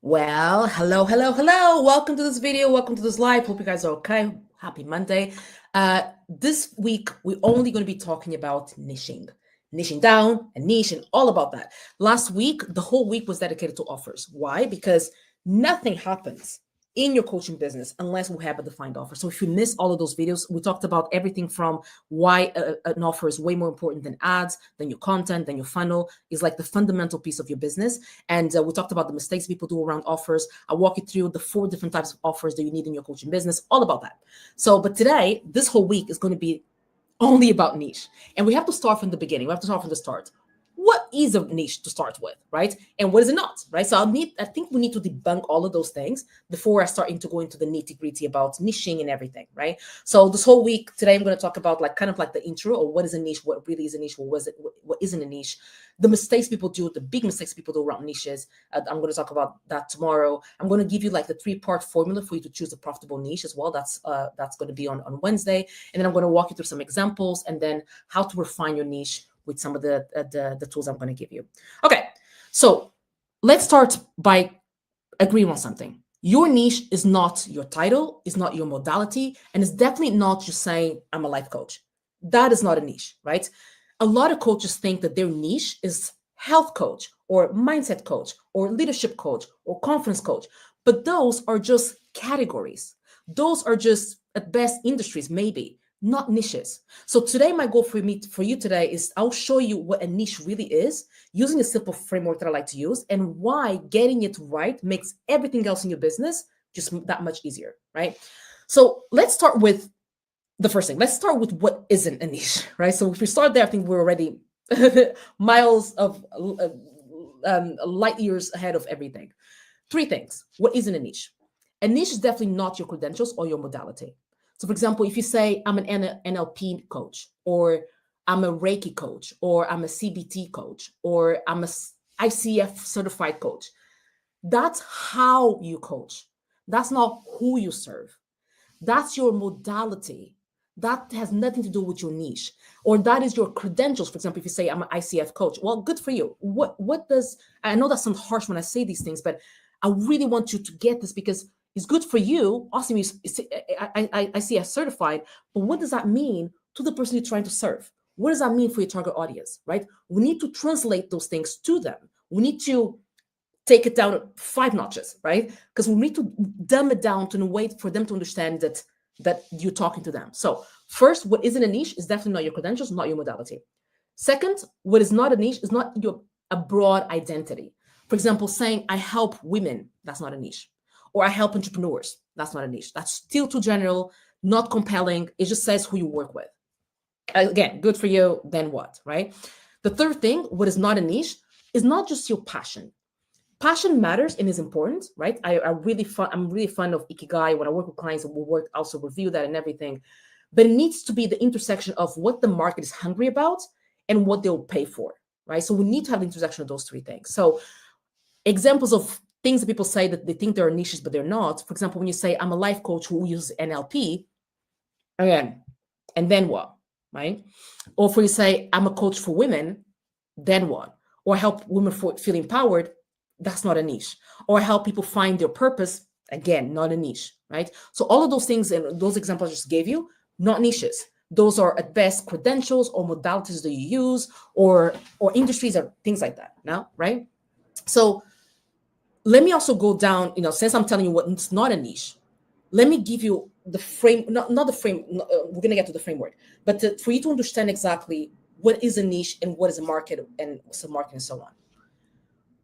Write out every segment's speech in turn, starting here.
Well, hello, hello, hello. Welcome to this video. Welcome to this live. Hope you guys are okay. Happy Monday. This week, we're only going to be talking about niching down and niche and all about that. Last week, the whole week was dedicated to offers. Why? Because nothing happens in your coaching business unless we have a defined offer. So if you missed all of those videos, we talked about everything from why an offer is way more important than ads, than your content, than your funnel, is like the fundamental piece of your business. And we talked about the mistakes people do around offers. I walk you through the 4 different types of offers that you need in your coaching business, all about that. So, but today, this whole week is going to be only about niche. And we have to start from the beginning. We have to start from the start. What is a niche to start with, right? And what is it not, right? So I think we need to debunk all of those things before I start to go into the nitty gritty about niching and everything, right? So this whole week today, I'm going to talk about like kind of like the intro, or what is a niche, what really is a niche, what isn't a niche, the mistakes people do, the big mistakes people do around niches. I'm going to talk about that tomorrow. I'm going to give you like the 3-part formula for you to choose a profitable niche as well. That's going to be on Wednesday, and then I'm going to walk you through some examples and then how to refine your niche with some of the tools I'm going to give you. Okay, so let's start by agreeing on something. Your niche is not your title, is not your modality, and it's definitely not just saying, I'm a life coach. That is not a niche, right? A lot of coaches think that their niche is health coach or mindset coach or leadership coach or conference coach, but those are just categories. Those are just, at best, industries, maybe not niches. So today, my goal for you today is I'll show you what a niche really is using a simple framework that I like to use, and why getting it right makes everything else in your business just that much easier, right? So let's start with the first thing. Let's start with what isn't a niche, right? So if we start there, I think we're already miles of light years ahead of everything. 3 things. What isn't a niche? A niche is definitely not your credentials or your modality. So, for example, if you say, I'm an NLP coach, or I'm a Reiki coach, or I'm a CBT coach, or I'm a ICF certified coach, that's how you coach. That's not who you serve. That's your modality. That has nothing to do with your niche, or that is your credentials. For example, if you say, I'm an ICF coach, well, good for you. What does, I know that sounds harsh when I say these things, but I really want you to get this, because it's good for you. Awesome, I see as certified, but what does that mean to the person you're trying to serve? What does that mean for your target audience, right? We need to translate those things to them. We need to take it down 5 notches, right? Because we need to dumb it down to a way for them to understand that you're talking to them. So first, what isn't a niche is definitely not your credentials, not your modality. Second, what is not a niche is not a broad identity. For example, saying I help women, that's not a niche. Or I help entrepreneurs, that's not a niche. That's still too general, not compelling. It just says who you work with. Again, good for you, then what, right? The third thing, what is not a niche, is not just your passion. Passion matters and is important, right? I'm really fond of Ikigai. When I work with clients, we'll work also review that and everything. But it needs to be the intersection of what the market is hungry about and what they'll pay for, right? So we need to have the intersection of those 3 things. So examples of things that people say that they think there are niches, but they're not. For example, when you say, I'm a life coach who uses NLP, again, and then what, right? Or if you say, I'm a coach for women, then what? Or help women feel empowered, that's not a niche. Or help people find their purpose, again, not a niche, right? So all of those things and those examples I just gave you, not niches. Those are at best credentials or modalities that you use, or industries or things like that. Now, right? So let me also go down, since I'm telling you what's not a niche, let me give you the frame, not the frame, we're going to get to the framework, but for you to understand exactly what is a niche and what is a market and sub-market and so on.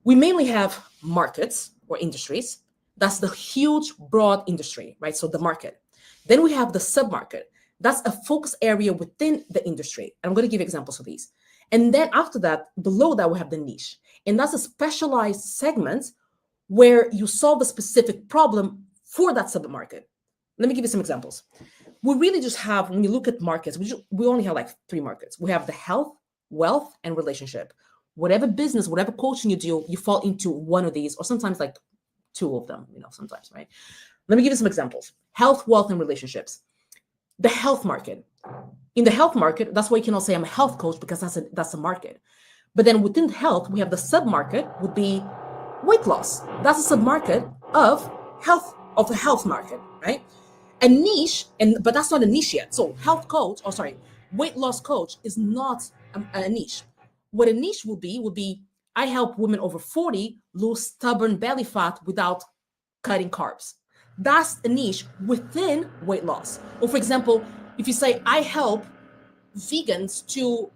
We mainly have markets or industries. That's the huge, broad industry, right? So the market. Then we have the sub-market. That's a focus area within the industry. I'm going to give examples of these. And then after that, below that, we have the niche. And that's a specialized segment where you solve a specific problem for that sub-market. Let me give you some examples. We really just have, when you look at markets, we only have like 3 markets. We have the health, wealth, and relationship. Whatever business, whatever coaching you do, you fall into one of these, or sometimes like 2 of them, sometimes, right? Let me give you some examples. Health, wealth, and relationships. The health market. In the health market, that's why you cannot say I'm a health coach, because that's a market. But then within health, we have the sub-market would be weight loss. That's a submarket of the health market, right? A niche, but that's not a niche yet. So weight loss coach is not a niche. What a niche would be I help women over 40 lose stubborn belly fat without cutting carbs. That's a niche within weight loss. Or for example, if you say I help vegans to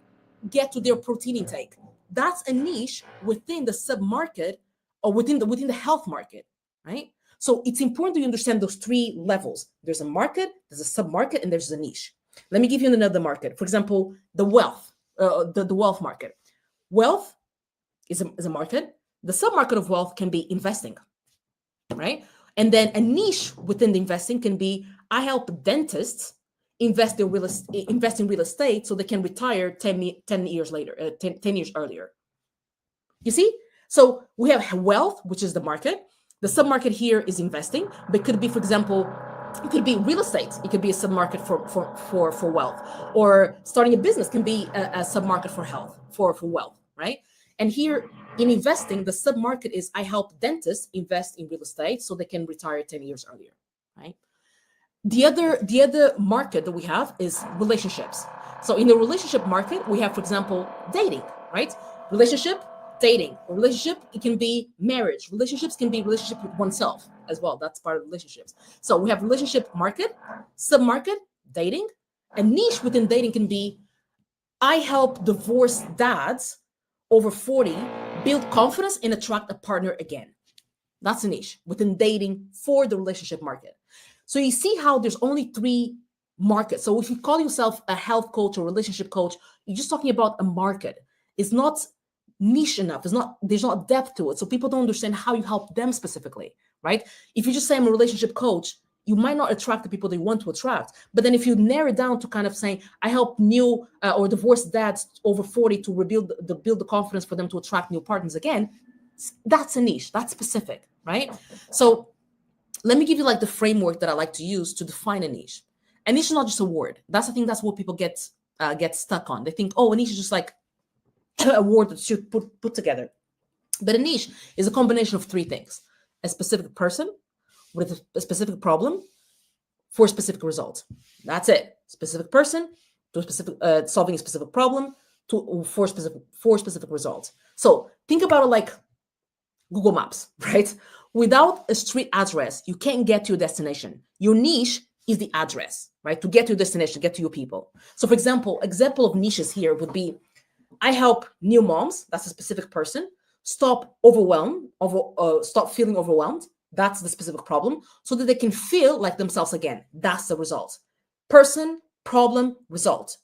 get to their protein intake, that's a niche within the submarket or within the health market, right? So it's important to understand those three levels. There's a market, there's a submarket, and there's a niche. Let me give you another market. For example, the wealth market. Wealth is a market. The submarket of wealth can be investing, right? And then a niche within the investing can be I help dentists invest in real estate so they can retire 10 years later, 10 years earlier. You see? So we have wealth, which is the market. The submarket here is investing, but it could be, for example, it could be real estate. It could be a submarket for wealth, or starting a business can be a submarket for health, for wealth, right? And here in investing, the submarket is I help dentists invest in real estate so they can retire 10 years earlier, right? The other market that we have is relationships. So in the relationship market, we have, for example, dating, right? Relationship, dating. A relationship, it can be marriage. Relationships can be relationship with oneself as well. That's part of relationships. So we have relationship market, submarket, dating. A niche within dating can be I help divorced dads over 40 build confidence and attract a partner again. That's a niche within dating for the relationship market. So you see how there's only three markets. So if you call yourself a health coach or relationship coach, you're just talking about a market. It's not niche enough. There's not depth to it. So people don't understand how you help them specifically, right? If you just say I'm a relationship coach, you might not attract the people that you want to attract. But then if you narrow it down to kind of saying, I help new or divorced dads over 40 to build the confidence for them to attract new partners again, that's a niche, that's specific, right? So let me give you like the framework that I like to use to define a niche. A niche is not just a word. That's I think that's what people get stuck on. They think, oh, a niche is just like a word that you put together. But a niche is a combination of three things: a specific person with a specific problem for a specific result. That's it. Specific person to a specific solving a specific problem for specific results. So think about it like Google Maps, right? Without a street address, you can't get to your destination. Your niche is the address, right? To get to your destination, get to your people. So for example of niches here would be, I help new moms, that's a specific person, stop feeling overwhelmed. That's the specific problem, so that they can feel like themselves again. That's the result. Person, problem, result.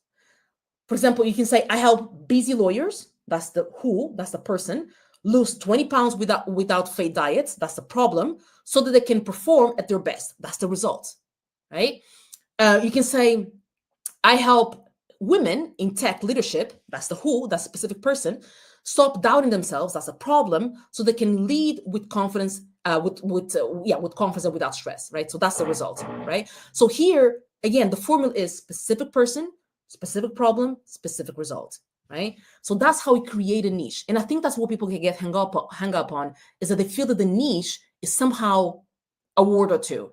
For example, you can say, I help busy lawyers, that's the who, that's the person, lose 20 pounds without fake diets, that's the problem, so that they can perform at their best. That's the result, right? You can say, I help women in tech leadership, that's the who, that's a specific person, stop doubting themselves, that's a problem, so they can lead with confidence, with confidence and without stress, right? So that's the result, right? So here, again, the formula is specific person, specific problem, specific result, right? So that's how we create a niche. And I think that's what people can get hung up on, is that they feel that the niche is somehow a word or two,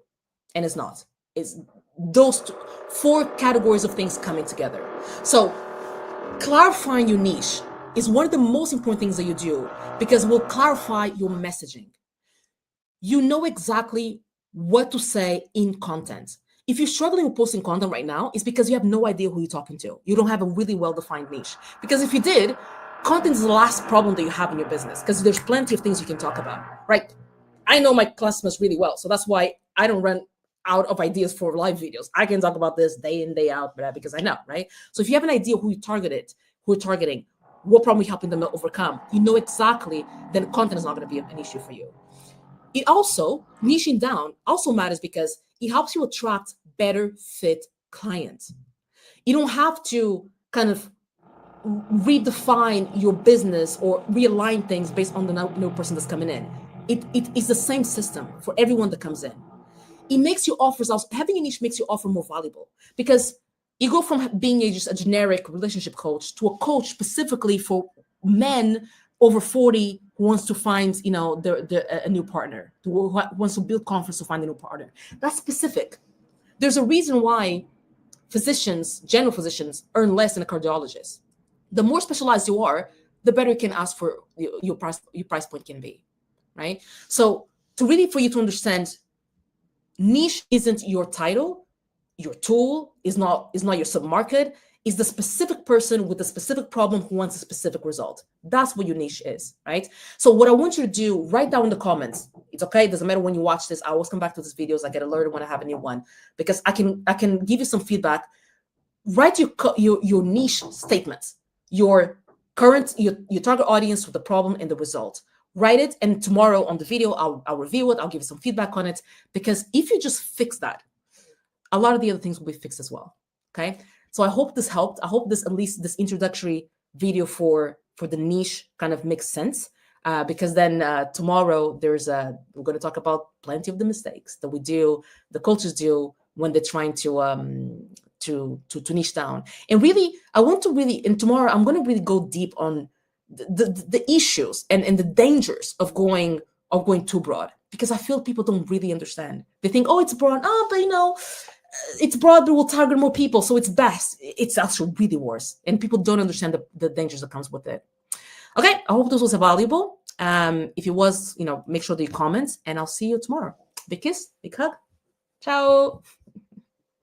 and it's not. It's those four categories of things coming together. So clarifying your niche is one of the most important things that you do, because it will clarify your messaging. You know exactly what to say in content. If you're struggling with posting content right now, it's because you have no idea who you're talking to. You don't have a really well-defined niche. Because if you did, content is the last problem that you have in your business, because there's plenty of things you can talk about, right? I know my customers really well, so that's why I don't run out of ideas for live videos. I can talk about this day in, day out, because I know, right? So if you have an idea who you're targeting, what problem you're helping them to overcome, you know exactly, then content is not going to be an issue for you. It also, niching down also matters because it helps you attract better fit clients. You don't have to kind of redefine your business or realign things based on the new person that's coming in. It is the same system for everyone that comes in. It makes your offers also, having a niche makes your offer more valuable, because you go from being just a generic relationship coach to a coach specifically for men over 40 who wants to find, a new partner, who wants to build confidence to find a new partner. That's specific. There's a reason why general physicians, earn less than a cardiologist. The more specialized you are, the better you can ask for your price point can be, right? So for you to understand, niche isn't your title, your tool is not your submarket, is the specific person with a specific problem who wants a specific result. That's what your niche is, right? So what I want you to do, write down in the comments. It's okay, it doesn't matter when you watch this. I always come back to these videos. I get alerted when I have a new one, because I can give you some feedback. Write your niche statements, your target audience with the problem and the result. Write it, and tomorrow on the video, I'll review it. I'll give you some feedback on it, because if you just fix that, a lot of the other things will be fixed as well. Okay. So I hope this helped. I hope at least this introductory video for the niche kind of makes sense, because then tomorrow we're going to talk about plenty of the mistakes that the coaches do when they're trying to niche down. And really, and tomorrow I'm going to really go deep on the issues and the dangers of going too broad, because I feel people don't really understand. They think, oh, it's broad, but it's broad, but we'll target more people, so it's best. It's actually really worse, and people don't understand the dangers that comes with it. Okay, I hope this was valuable. If it was, make sure that you comment, and I'll see you tomorrow. Big kiss, big hug. Ciao.